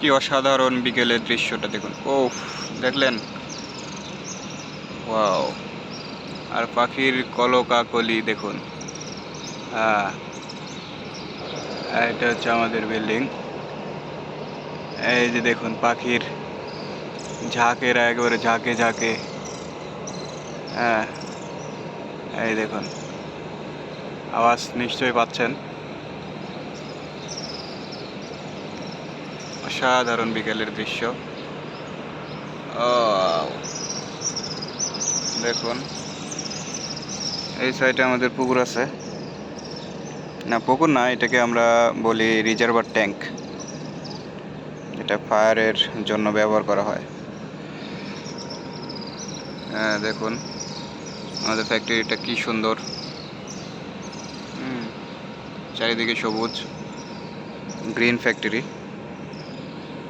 কি অসাধারণ বিকেলের দৃশ্যটা দেখুন। ওফ, দেখলেন? ওয়াও! আর পাখির কলকাকলি দেখুন। হ্যাঁ, এটা হচ্ছে আমাদের বিল্ডিং। এই যে দেখুন পাখির ঝাঁকেরা একেবারে ঝাঁকে ঝাঁকে। হ্যাঁ, এই দেখুন, আওয়াজ নিশ্চয়ই পাচ্ছেন। অসাধারণ বিকেলের দৃশ্য। ওয়াও! দেখুন, এই সাইডে আমাদের পুকুর আছে। না, পুকুর না, এটাকে আমরা বলি রিজার্ভার ট্যাঙ্ক। এটা ফায়ারের জন্য ব্যবহার করা হয়। হ্যাঁ, দেখুন আমাদের ফ্যাক্টরিটা কি সুন্দর। চারিদিকে সবুজ, গ্রিন ফ্যাক্টরি।